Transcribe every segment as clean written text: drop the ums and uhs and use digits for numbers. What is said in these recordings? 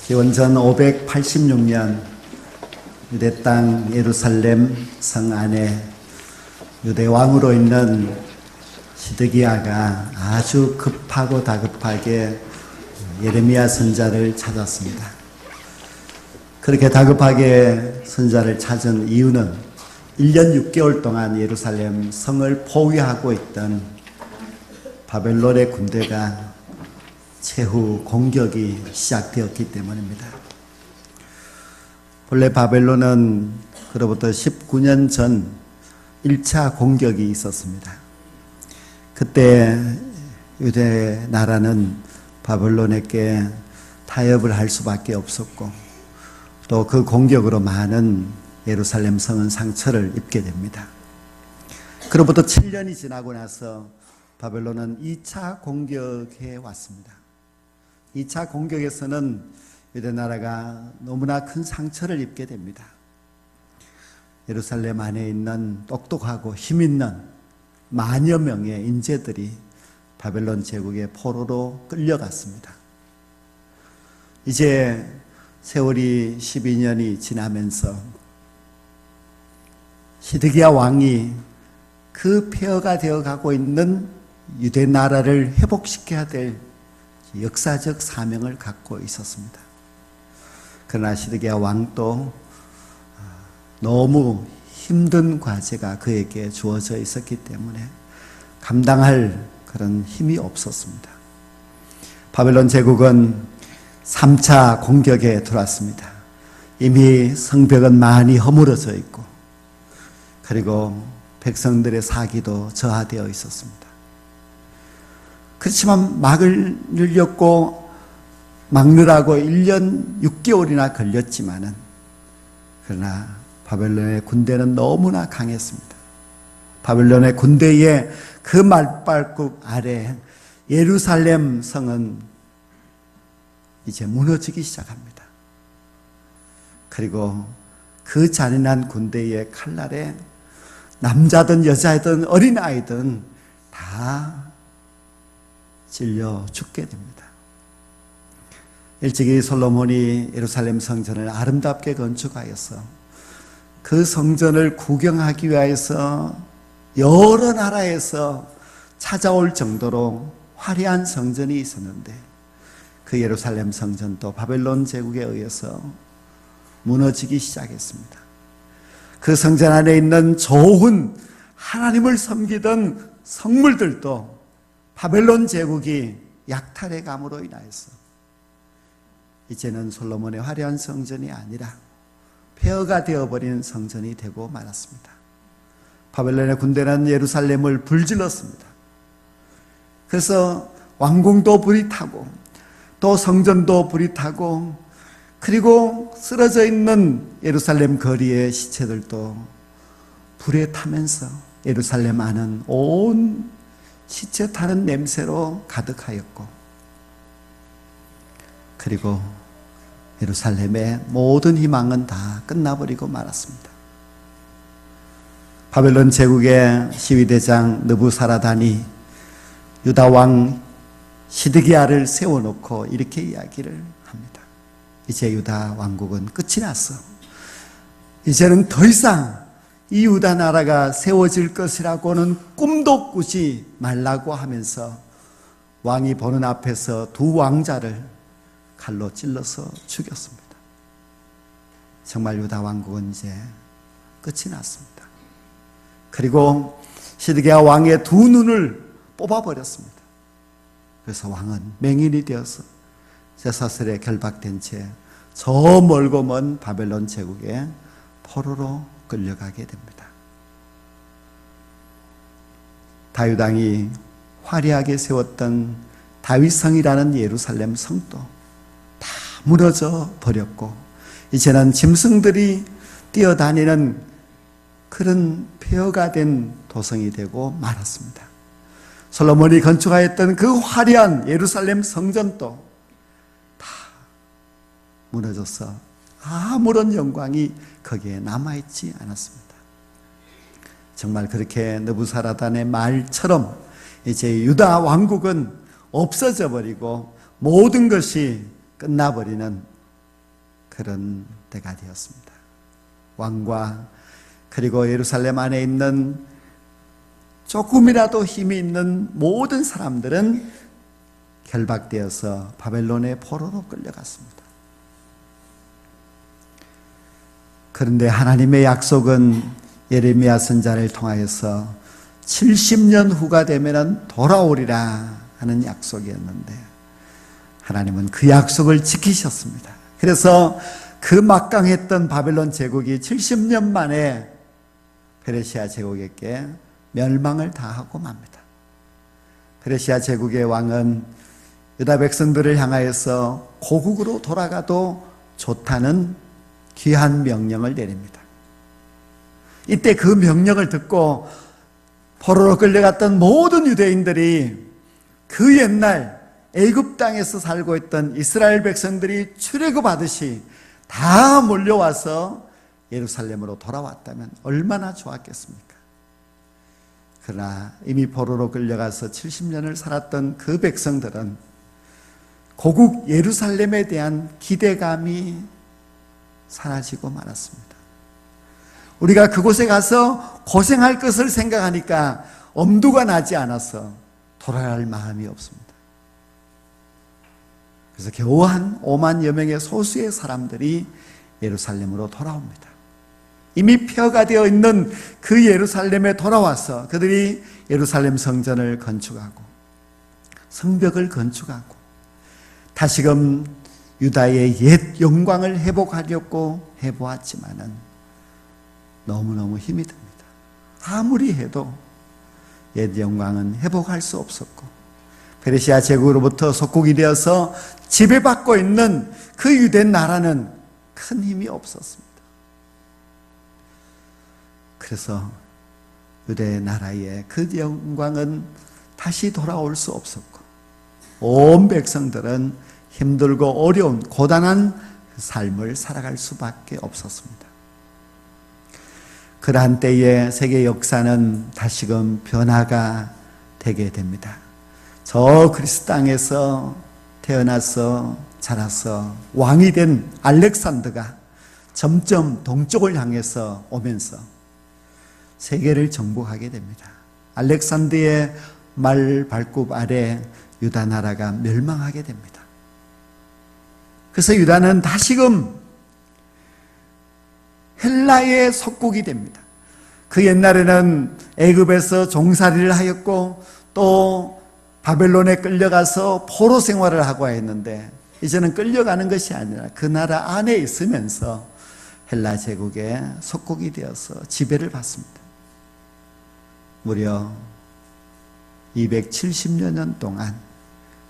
기원전 586년 유대 땅 예루살렘 성 안에 유대 왕으로 있는 시드기야가 아주 급하고 다급하게 예레미야 선자를 찾았습니다. 그렇게 다급하게 선자를 찾은 이유는 1년 6개월 동안 예루살렘 성을 포위하고 있던 바벨론의 군대가 최후 공격이 시작되었기 때문입니다. 본래 바벨론은 그로부터 19년 전 1차 공격이 있었습니다. 그때 유대 나라는 바벨론에게 타협을 할 수밖에 없었고 또 그 공격으로 많은 예루살렘 성은 상처를 입게 됩니다. 그로부터 7년이 지나고 나서 바벨론은 2차 공격해 왔습니다. 2차 공격에서는 유대 나라가 너무나 큰 상처를 입게 됩니다. 예루살렘 안에 있는 똑똑하고 힘있는 만여 명의 인재들이 바벨론 제국의 포로로 끌려갔습니다. 이제 세월이 12년이 지나면서 시드기야 왕이 그 폐허가 되어가고 있는 유대 나라를 회복시켜야 될 역사적 사명을 갖고 있었습니다. 그러나 시드기야 왕도 너무 힘든 과제가 그에게 주어져 있었기 때문에 감당할 그런 힘이 없었습니다. 바벨론 제국은 3차 공격에 들어왔습니다. 이미 성벽은 많이 허물어져 있고 그리고 백성들의 사기도 저하되어 있었습니다. 그렇지만 막으려고 막느라고 1년 6개월이나 걸렸지만은 그러나 바벨론의 군대는 너무나 강했습니다. 바벨론의 군대의 그 말발굽 아래 예루살렘 성은 이제 무너지기 시작합니다. 그리고 그 잔인한 군대의 칼날에 남자든 여자든 어린아이든 다 찔려 죽게 됩니다. 일찍이 솔로몬이 예루살렘 성전을 아름답게 건축하여서 그 성전을 구경하기 위해서 여러 나라에서 찾아올 정도로 화려한 성전이 있었는데 그 예루살렘 성전도 바벨론 제국에 의해서 무너지기 시작했습니다. 그 성전 안에 있는 좋은 하나님을 섬기던 성물들도 바벨론 제국이 약탈해 감으로 인하여서 이제는 솔로몬의 화려한 성전이 아니라 폐허가 되어버린 성전이 되고 말았습니다. 바벨론의 군대는 예루살렘을 불질렀습니다. 그래서 왕궁도 불이 타고 또 성전도 불이 타고 그리고 쓰러져 있는 예루살렘 거리의 시체들도 불에 타면서 예루살렘 안은 온 시체 타는 냄새로 가득하였고 그리고 예루살렘의 모든 희망은 다 끝나버리고 말았습니다. 바벨론 제국의 시위대장 느부사라단이 유다 왕 시드기야를 세워놓고 이렇게 이야기를 합니다. 이제 유다 왕국은 끝이 났어. 이제는 더 이상 이 유다 나라가 세워질 것이라고는 꿈도 꾸지 말라고 하면서 왕이 보는 앞에서 두 왕자를 칼로 찔러서 죽였습니다. 정말 유다 왕국은 이제 끝이 났습니다. 그리고 시드기야 왕의 두 눈을 뽑아버렸습니다. 그래서 왕은 맹인이 되어서 쇠사슬에 결박된 채 저 멀고 먼 바벨론 제국의 포로로 끌려가게 됩니다. 다윗 왕이 화려하게 세웠던 다윗성이라는 예루살렘 성도 다 무너져 버렸고 이제는 짐승들이 뛰어다니는 그런 폐허가 된 도성이 되고 말았습니다. 솔로몬이 건축하였던 그 화려한 예루살렘 성전도 다 무너져서 아무런 영광이 거기에 남아있지 않았습니다. 정말 그렇게 느부사라단의 말처럼 이제 유다 왕국은 없어져 버리고 모든 것이 끝나버리는 그런 때가 되었습니다. 왕과 그리고 예루살렘 안에 있는 조금이라도 힘이 있는 모든 사람들은 결박되어서 바벨론의 포로로 끌려갔습니다. 그런데 하나님의 약속은 예레미야 선지자를 통하여서 70년 후가 되면 돌아오리라 하는 약속이었는데 하나님은 그 약속을 지키셨습니다. 그래서 그 막강했던 바벨론 제국이 70년 만에 페르시아 제국에게 멸망을 당하고 맙니다. 페르시아 제국의 왕은 유다 백성들을 향하여서 고국으로 돌아가도 좋다는 귀한 명령을 내립니다. 이때 그 명령을 듣고 포로로 끌려갔던 모든 유대인들이 그 옛날 애굽 땅에서 살고 있던 이스라엘 백성들이 출애굽하듯이 다 몰려와서 예루살렘으로 돌아왔다면 얼마나 좋았겠습니까? 그러나 이미 포로로 끌려가서 70년을 살았던 그 백성들은 고국 예루살렘에 대한 기대감이 사라지고 말았습니다. 우리가 그곳에 가서 고생할 것을 생각하니까 엄두가 나지 않아서 돌아갈 마음이 없습니다. 그래서 겨우 한 5만여 명의 소수의 사람들이 예루살렘으로 돌아옵니다. 이미 폐허가 되어 있는 그 예루살렘에 돌아와서 그들이 예루살렘 성전을 건축하고 성벽을 건축하고 다시금 유다의 옛 영광을 회복하려고 해보았지만은 너무너무 힘이 듭니다. 아무리 해도 옛 영광은 회복할 수 없었고 페르시아 제국으로부터 속국이 되어서 지배받고 있는 그 유대 나라는 큰 힘이 없었습니다. 그래서 유대 나라의 그 영광은 다시 돌아올 수 없었고 온 백성들은 힘들고 어려운 고단한 삶을 살아갈 수밖에 없었습니다. 그러한 때에 세계 역사는 다시금 변화가 되게 됩니다. 저 그리스 땅에서 태어나서 자라서 왕이 된 알렉산더가 점점 동쪽을 향해서 오면서 세계를 정복하게 됩니다. 알렉산더의 말 발굽 아래 유다 나라가 멸망하게 됩니다. 그래서 유다는 다시금 헬라의 속국이 됩니다. 그 옛날에는 애굽에서 종살이를 하였고 또 바벨론에 끌려가서 포로 생활을 하고 했는데 이제는 끌려가는 것이 아니라 그 나라 안에 있으면서 헬라 제국의 속국이 되어서 지배를 받습니다. 무려 270여 년 동안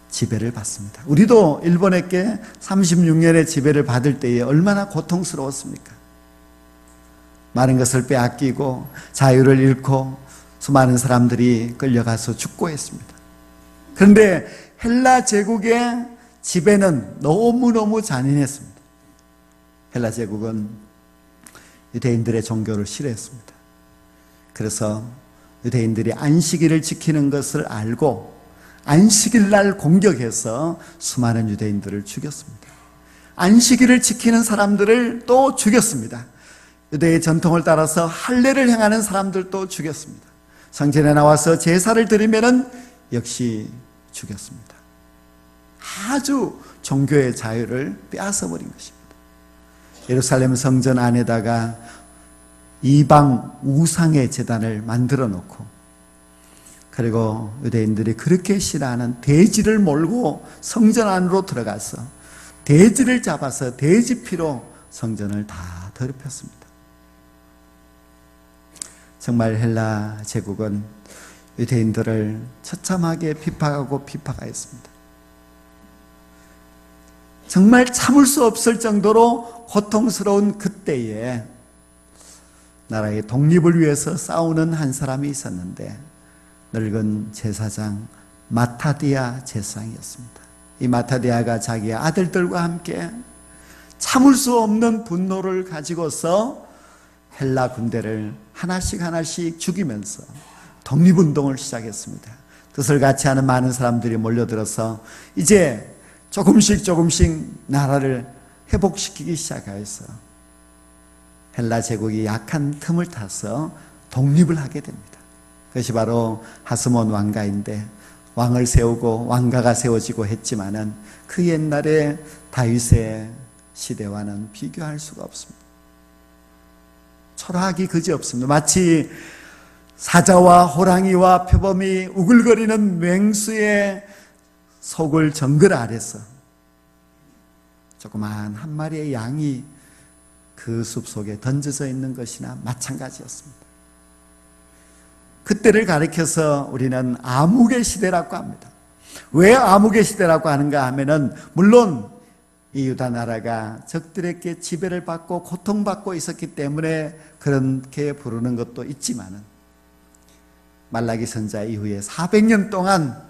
지배를 받습니다. 우리도 일본에게 36년의 지배를 받을 때에 얼마나 고통스러웠습니까? 많은 것을 빼앗기고 자유를 잃고 수많은 사람들이 끌려가서 죽고 했습니다. 그런데 헬라 제국의 지배는 너무너무 잔인했습니다. 헬라 제국은 유대인들의 종교를 싫어했습니다. 그래서 유대인들이 안식일을 지키는 것을 알고 안식일 날 공격해서 수많은 유대인들을 죽였습니다. 안식일을 지키는 사람들을 또 죽였습니다. 유대의 전통을 따라서 할례를 행하는 사람들도 죽였습니다. 성전에 나와서 제사를 드리면은 역시 죽였습니다. 아주 종교의 자유를 빼앗아 버린 것입니다. 예루살렘 성전 안에다가 이방 우상의 제단을 만들어 놓고 그리고 유대인들이 그렇게 싫어하는 돼지를 몰고 성전 안으로 들어가서 돼지를 잡아서 돼지 피로 성전을 다 더럽혔습니다. 정말 헬라 제국은 유대인들을 처참하게 비판하고 비판하였습니다. 정말 참을 수 없을 정도로 고통스러운 그때에 나라의 독립을 위해서 싸우는 한 사람이 있었는데 늙은 제사장 마타디아 제사장이었습니다. 이 마타디아가 자기의 아들들과 함께 참을 수 없는 분노를 가지고서 헬라 군대를 하나씩 죽이면서 독립운동을 시작했습니다. 뜻을 같이 하는 많은 사람들이 몰려들어서 이제 조금씩 나라를 회복시키기 시작하여서 헬라 제국이 약한 틈을 타서 독립을 하게 됩니다. 그것이 바로 하스몬 왕가인데, 왕을 세우고 왕가가 세워지고 했지만은 그 옛날에 다윗의 시대와는 비교할 수가 없습니다. 초라하기 그지없습니다. 마치 사자와 호랑이와 표범이 우글거리는 맹수의 속을 정글 아래서 조그만 한 마리의 양이 그 숲속에 던져져 있는 것이나 마찬가지였습니다. 그때를 가리켜서 우리는 암흑의 시대라고 합니다. 왜 암흑의 시대라고 하는가 하면은, 물론 이 유다 나라가 적들에게 지배를 받고 고통받고 있었기 때문에 그렇게 부르는 것도 있지만은, 말라기 선지자 이후에 400년 동안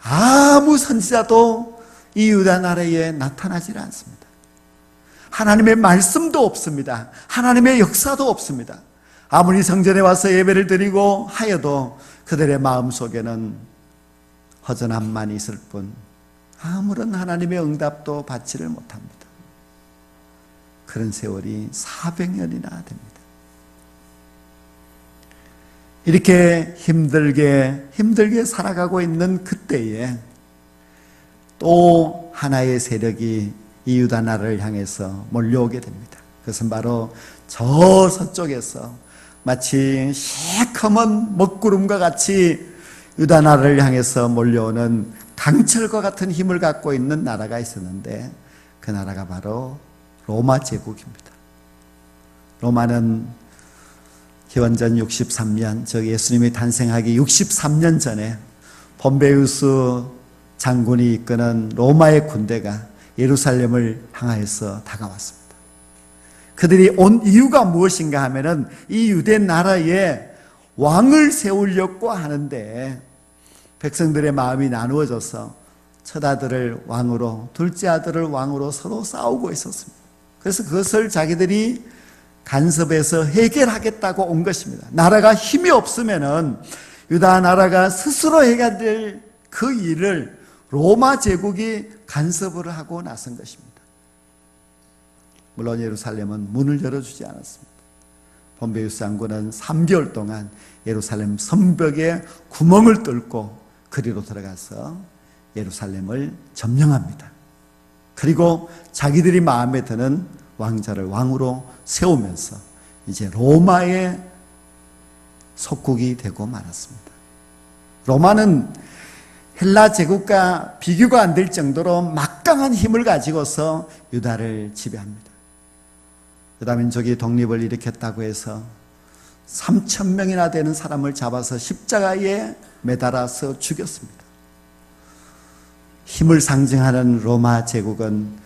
아무 선지자도 이 유다 나라에 나타나지 않습니다. 하나님의 말씀도 없습니다. 하나님의 역사도 없습니다. 아무리 성전에 와서 예배를 드리고 하여도 그들의 마음속에는 허전함만 있을 뿐 아무런 하나님의 응답도 받지를 못합니다. 그런 세월이 400년이나 됩니다. 이렇게 힘들게 살아가고 있는 그때에 또 하나의 세력이 이 유다 나라를 향해서 몰려오게 됩니다. 그것은 바로 저 서쪽에서 마치 시커먼 먹구름과 같이 유다 나라를 향해서 몰려오는 강철과 같은 힘을 갖고 있는 나라가 있었는데, 그 나라가 바로 로마 제국입니다. 로마는 기원전 63년, 즉 예수님이 탄생하기 63년 전에 폼베이우스 장군이 이끄는 로마의 군대가 예루살렘을 향하여서 다가왔습니다. 그들이 온 이유가 무엇인가 하면은 이 유대 나라에 왕을 세우려고 하는데, 백성들의 마음이 나누어져서 첫 아들을 왕으로, 둘째 아들을 왕으로 서로 싸우고 있었습니다. 그래서 그것을 자기들이 간섭해서 해결하겠다고 온 것입니다. 나라가 힘이 없으면은 유다 나라가 스스로 해야 될 그 일을 로마 제국이 간섭을 하고 나선 것입니다. 물론 예루살렘은 문을 열어주지 않았습니다. 폼베이우스 장군은 3개월 동안 예루살렘 성벽에 구멍을 뚫고 그리로 들어가서 예루살렘을 점령합니다. 그리고 자기들이 마음에 드는 왕자를 왕으로 세우면서 이제 로마의 속국이 되고 말았습니다. 로마는 헬라 제국과 비교가 안 될 정도로 막강한 힘을 가지고서 유다를 지배합니다. 유다 민족이 독립을 일으켰다고 해서 3,000명이나 되는 사람을 잡아서 십자가에 매달아서 죽였습니다. 힘을 상징하는 로마 제국은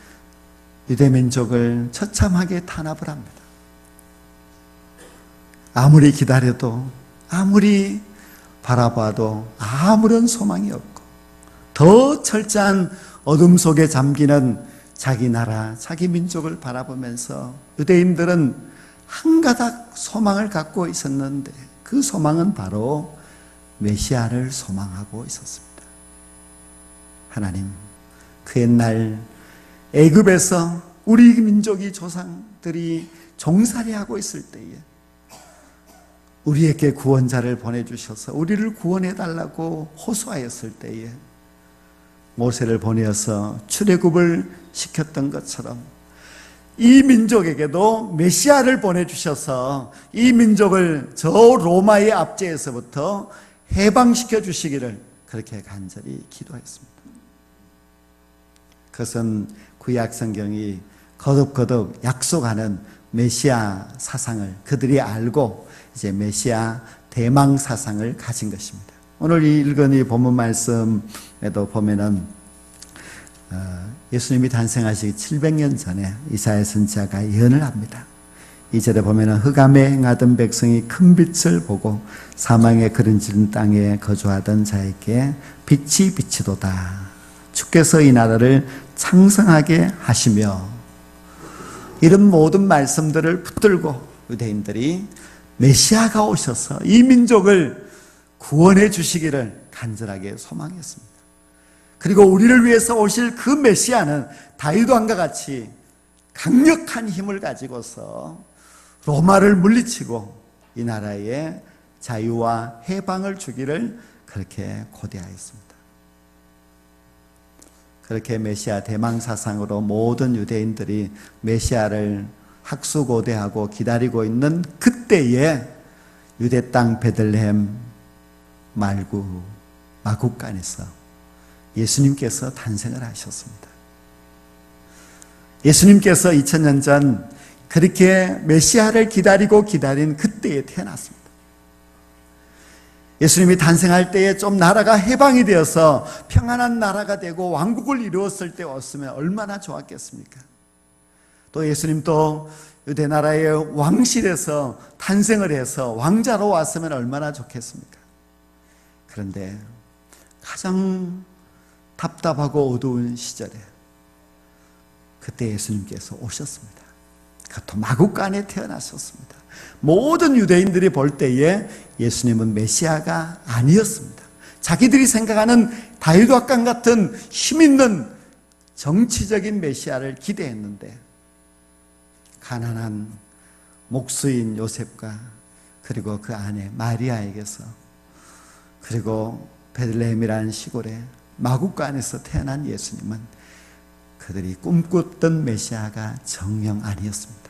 유대 민족을 처참하게 탄압을 합니다. 아무리 기다려도, 아무리 바라봐도 아무런 소망이 없고, 더 철저한 어둠 속에 잠기는 자기 나라, 자기 민족을 바라보면서 유대인들은 한 가닥 소망을 갖고 있었는데, 그 소망은 바로 메시아를 소망하고 있었습니다. 하나님, 그 옛날 애굽에서 우리 민족이, 조상들이 종살이하고 있을 때에 우리에게 구원자를 보내주셔서 우리를 구원해달라고 호소하였을 때에 모세를 보내어서 출애굽을 시켰던 것처럼 이 민족에게도 메시아를 보내주셔서 이 민족을 저 로마의 압제에서부터 해방시켜 주시기를 그렇게 간절히 기도했습니다. 그것은 구약 성경이 거듭거듭 약속하는 메시아 사상을 그들이 알고 이제 메시아 대망 사상을 가진 것입니다. 오늘 읽은 이 본문 말씀에도 보면은 예수님이 탄생하시기 700년 전에 이사야 선지자가 예언을 합니다. 2절에 보면은 흑암에 행하던 백성이 큰 빛을 보고 사망의 그른지는 땅에 거주하던 자에게 빛이 비치도다. 주께서 이 나라를 창성하게 하시며, 이런 모든 말씀들을 붙들고 유대인들이 메시아가 오셔서 이 민족을 구원해 주시기를 간절하게 소망했습니다. 그리고 우리를 위해서 오실 그 메시아는 다윗 왕과 같이 강력한 힘을 가지고서 로마를 물리치고 이 나라에 자유와 해방을 주기를 그렇게 고대하였습니다. 그렇게 메시아 대망사상으로 모든 유대인들이 메시아를 학수고대하고 기다리고 있는 그때에 유대 땅 베들레헴 말구 마구간에서 예수님께서 탄생을 하셨습니다. 예수님께서 2000년 전 그렇게 메시아를 기다린 그때에 태어났습니다. 예수님이 탄생할 때에 좀 나라가 해방이 되어서 평안한 나라가 되고 왕국을 이루었을 때 왔으면 얼마나 좋았겠습니까? 또 예수님도 유대 나라의 왕실에서 탄생을 해서 왕자로 왔으면 얼마나 좋겠습니까? 그런데 가장 답답하고 어두운 시절에 그때 예수님께서 오셨습니다. 그것도 마구간에 태어나셨습니다. 모든 유대인들이 볼 때에 예수님은 메시아가 아니었습니다. 자기들이 생각하는 다윗왕 같은 힘있는 정치적인 메시아를 기대했는데 가난한 목수인 요셉과 그리고 그 아내 마리아에게서 그리고 베들레헴이라는 시골에 마구간에서 태어난 예수님은 그들이 꿈꿨던 메시아가 정녕 아니었습니다.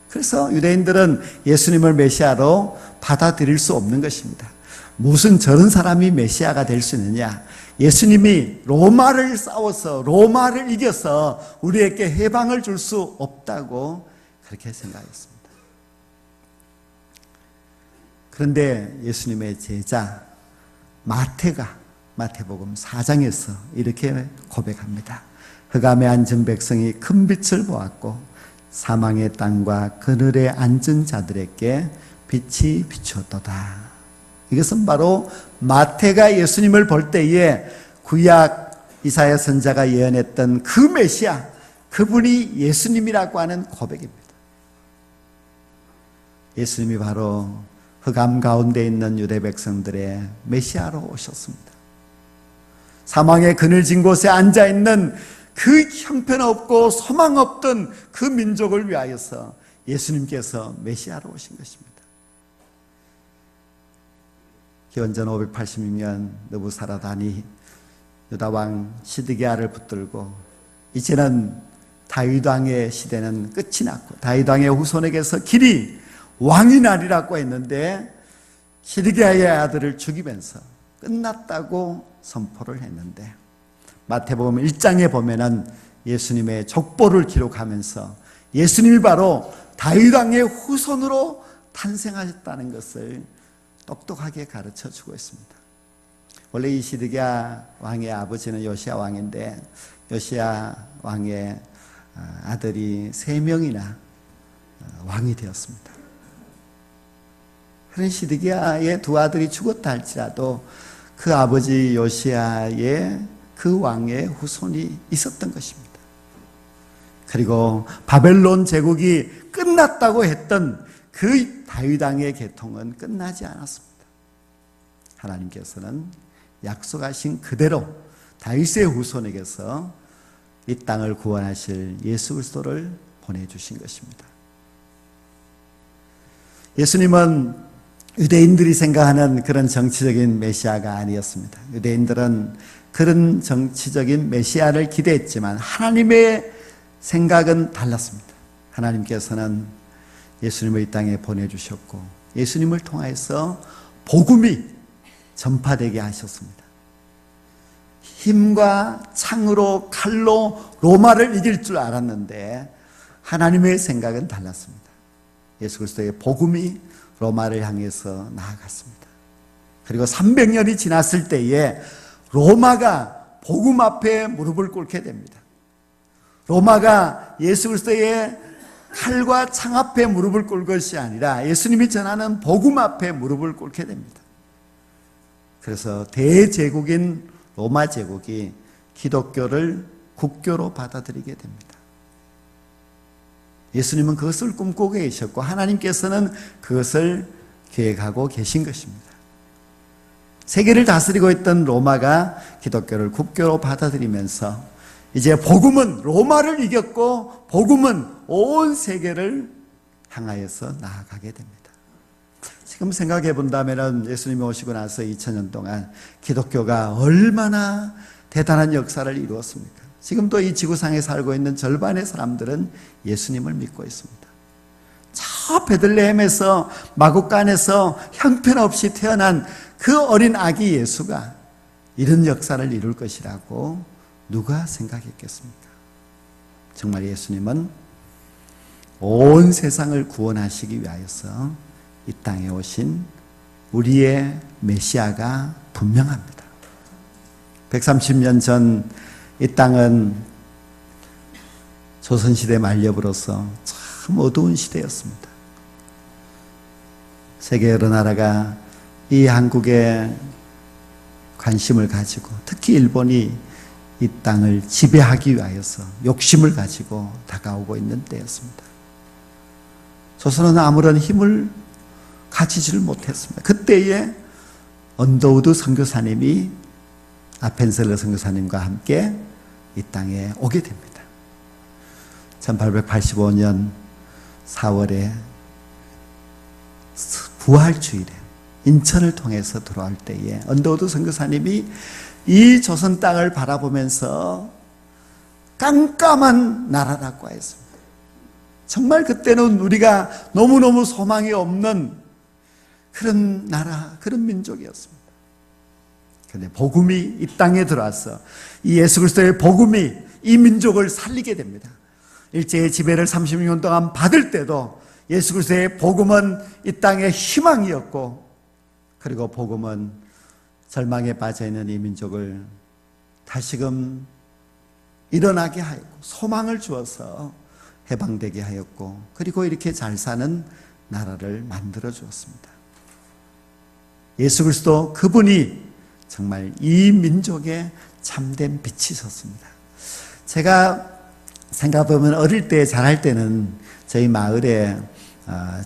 그래서 유대인들은 예수님을 메시아로 받아들일 수 없는 것입니다. 무슨 저런 사람이 메시아가 될 수 있느냐? 예수님이 로마를 싸워서 로마를 이겨서 우리에게 해방을 줄 수 없다고 그렇게 생각했습니다. 그런데 예수님의 제자 마태가 마태복음 4장에서 이렇게 고백합니다. 흑암에 앉은 백성이 큰 빛을 보았고 사망의 땅과 그늘에 앉은 자들에게 빛이 비추었도다. 이것은 바로 마태가 예수님을 볼 때에 구약 이사야 선지자가 예언했던 그 메시아, 그분이 예수님이라고 하는 고백입니다. 예수님이 바로 흑암 가운데 있는 유대 백성들의 메시아로 오셨습니다. 사망의 그늘진 곳에 앉아있는 그 형편없고 소망 없던 그 민족을 위하여서 예수님께서 메시아로 오신 것입니다. 기원전 586년 느부사라단이 유다왕 시드기야를 붙들고 이제는 다윗왕의 시대는 끝이 났고 다윗왕의 후손에게서 길이 왕이 나리라고 했는데 시드기야의 아들을 죽이면서 끝났다고 선포를 했는데 마태복음 1장에 보면은 예수님의 족보를 기록하면서 예수님이 바로 다윗왕의 후손으로 탄생하셨다는 것을 똑똑하게 가르쳐주고 있습니다. 원래 이 시드기야 왕의 아버지는 요시야 왕인데 요시야 왕의 아들이 3명이나 왕이 되었습니다. 그런 시드기야의 2 아들이 죽었다 할지라도 그 아버지 요시야의 그 왕의 후손이 있었던 것입니다. 그리고 바벨론 제국이 끝났다고 했던 그 다윗왕의 계통은 끝나지 않았습니다. 하나님께서는 약속하신 그대로 다윗의 후손에게서 이 땅을 구원하실 예수 그리스도를 보내주신 것입니다. 예수님은 유대인들이 생각하는 그런 정치적인 메시아가 아니었습니다. 유대인들은 그런 정치적인 메시아를 기대했지만 하나님의 생각은 달랐습니다. 하나님께서는 예수님을 이 땅에 보내주셨고 예수님을 통해서 복음이 전파되게 하셨습니다. 힘과 창으로 칼로 로마를 이길 줄 알았는데 하나님의 생각은 달랐습니다. 예수 그리스도의 복음이 로마를 향해서 나아갔습니다. 그리고 300년이 지났을 때에 로마가 복음 앞에 무릎을 꿇게 됩니다. 로마가 예수 그리스도의 칼과 창 앞에 무릎을 꿇을 것이 아니라 예수님이 전하는 복음 앞에 무릎을 꿇게 됩니다. 그래서 대제국인 로마 제국이 기독교를 국교로 받아들이게 됩니다. 예수님은 그것을 꿈꾸고 계셨고 하나님께서는 그것을 계획하고 계신 것입니다. 세계를 다스리고 있던 로마가 기독교를 국교로 받아들이면서 이제 복음은 로마를 이겼고 복음은 온 세계를 향하여서 나아가게 됩니다. 지금 생각해 본다면 예수님이 오시고 나서 2000년 동안 기독교가 얼마나 대단한 역사를 이루었습니까? 지금도 이 지구상에 살고 있는 절반의 사람들은 예수님을 믿고 있습니다. 저 베들레헴에서 마구간에서 형편없이 태어난 그 어린 아기 예수가 이런 역사를 이룰 것이라고 누가 생각했겠습니까? 정말 예수님은 온 세상을 구원하시기 위하여서 이 땅에 오신 우리의 메시아가 분명합니다. 130년 전 이 땅은 조선시대 만렵으로서 참 어두운 시대였습니다. 세계 여러 나라가 이 한국에 관심을 가지고 특히 일본이 이 땅을 지배하기 위하여서 욕심을 가지고 다가오고 있는 때였습니다. 조선은 아무런 힘을 가지지를 못했습니다. 그때에 언더우드 선교사님이 아펜셀러 선교사님과 함께 이 땅에 오게 됩니다. 1885년 4월에 부활주일에 인천을 통해서 들어올 때에 언더우드 선교사님이 이 조선 땅을 바라보면서 깜깜한 나라라고 했습니다. 정말 그때는 우리가 너무너무 소망이 없는 그런 나라, 그런 민족이었습니다. 그런데 복음이 이 땅에 들어와서 이 예수 그리스도의 복음이 이 민족을 살리게 됩니다. 일제의 지배를 36년 동안 받을 때도 예수 그리스도의 복음은 이 땅의 희망이었고, 그리고 복음은 절망에 빠져있는 이 민족을 다시금 일어나게 하였고 소망을 주어서 해방되게 하였고, 그리고 이렇게 잘 사는 나라를 만들어 주었습니다. 예수 그리스도 그분이 정말 이 민족의 참된 빛이셨습니다. 제가 생각해보면 어릴 때 자랄 때는 저희 마을에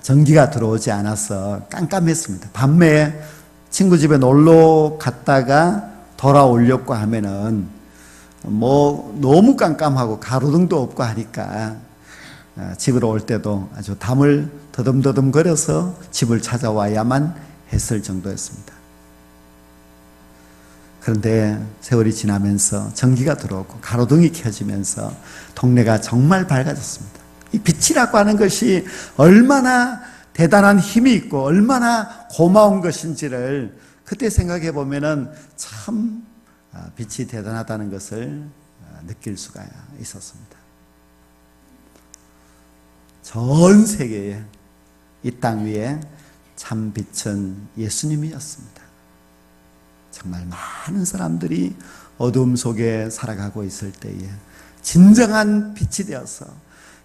전기가 들어오지 않아서 깜깜했습니다. 밤에 친구 집에 놀러 갔다가 돌아오려고 하면은 뭐 너무 깜깜하고 가로등도 없고 하니까 집으로 올 때도 아주 담을 더듬더듬 거려서 집을 찾아와야만 했을 정도였습니다. 그런데 세월이 지나면서 전기가 들어오고 가로등이 켜지면서 동네가 정말 밝아졌습니다. 이 빛이라고 하는 것이 얼마나 대단한 힘이 있고 얼마나 고마운 것인지를 그때 생각해 보면은 참 빛이 대단하다는 것을 느낄 수가 있었습니다. 전 세계에 이 땅 위에 참 빛은 예수님이었습니다. 정말 많은 사람들이 어둠 속에 살아가고 있을 때에 진정한 빛이 되어서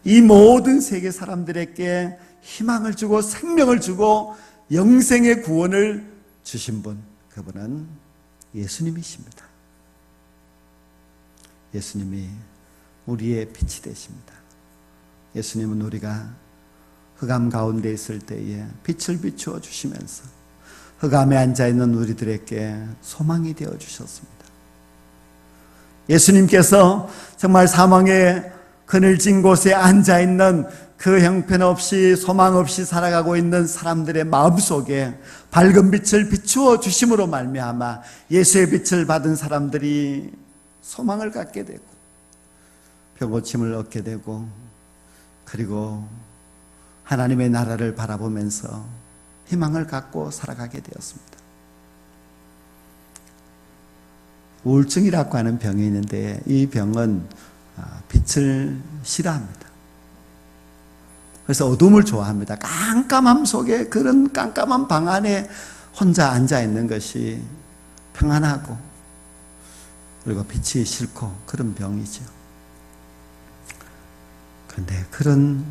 이 모든 세계 사람들에게 희망을 주고 생명을 주고 영생의 구원을 주신 분, 그분은 예수님이십니다. 예수님이 우리의 빛이 되십니다. 예수님은 우리가 흑암 가운데 있을 때에 빛을 비추어 주시면서 흑암에 앉아있는 우리들에게 소망이 되어 주셨습니다. 예수님께서 정말 사망의 그늘진 곳에 앉아있는 그 형편없이 소망 없이 살아가고 있는 사람들의 마음속에 밝은 빛을 비추어 주심으로 말미암아 예수의 빛을 받은 사람들이 소망을 갖게 되고 병고침을 얻게 되고, 그리고 하나님의 나라를 바라보면서 희망을 갖고 살아가게 되었습니다. 우울증이라고 하는 병이 있는데 이 병은 빛을 싫어합니다. 그래서 어둠을 좋아합니다. 깜깜함 속에, 그런 깜깜한 방 안에 혼자 앉아 있는 것이 평안하고, 그리고 빛이 싫고 그런 병이죠. 그런데 그런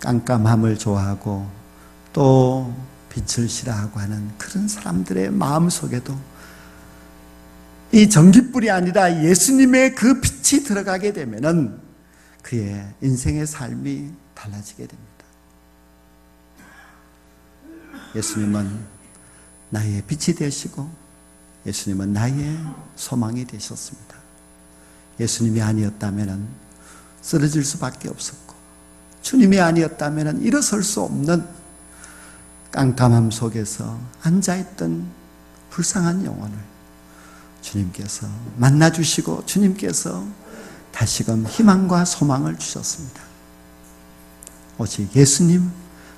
깜깜함을 좋아하고 또 빛을 싫어하고 하는 그런 사람들의 마음속에도 이 전깃불이 아니라 예수님의 그 빛이 들어가게 되면은 그의 인생의 삶이 달라지게 됩니다. 예수님은 나의 빛이 되시고 예수님은 나의 소망이 되셨습니다. 예수님이 아니었다면 쓰러질 수밖에 없었고, 주님이 아니었다면 일어설 수 없는 깜깜함 속에서 앉아있던 불쌍한 영혼을 주님께서 만나주시고, 주님께서 다시금 희망과 소망을 주셨습니다. 오직 예수님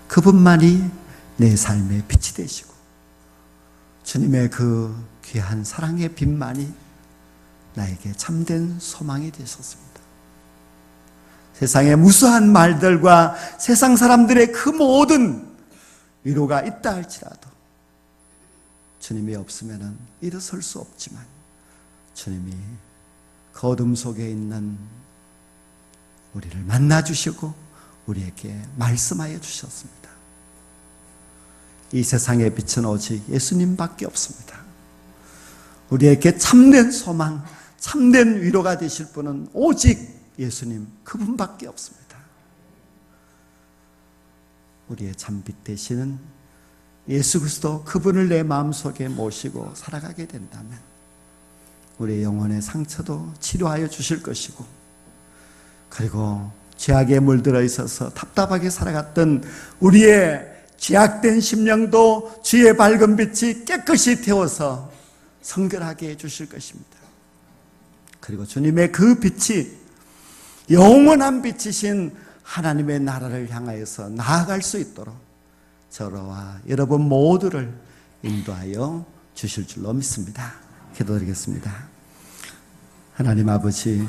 그분만이 내 삶의 빛이 되시고, 주님의 그 귀한 사랑의 빛만이 나에게 참된 소망이 되셨습니다. 세상의 무수한 말들과 세상 사람들의 그 모든 위로가 있다 할지라도 주님이 없으면 일어설 수 없지만, 주님이 그 어둠 속에 있는 우리를 만나주시고 우리에게 말씀하여 주셨습니다. 이 세상의 빛은 오직 예수님밖에 없습니다. 우리에게 참된 소망, 참된 위로가 되실 분은 오직 예수님 그분밖에 없습니다. 우리의 참빛 되시는 예수 그리스도 그분을 내 마음속에 모시고 살아가게 된다면 우리의 영혼의 상처도 치료하여 주실 것이고, 그리고 죄악에 물들어 있어서 답답하게 살아갔던 우리의 죄악된 심령도 주의 밝은 빛이 깨끗이 태워서 성결하게 해주실 것입니다. 그리고 주님의 그 빛이 영원한 빛이신 하나님의 나라를 향하여서 나아갈 수 있도록 저와 여러분 모두를 인도하여 주실 줄로 믿습니다. 기도드리겠습니다. 하나님 아버지,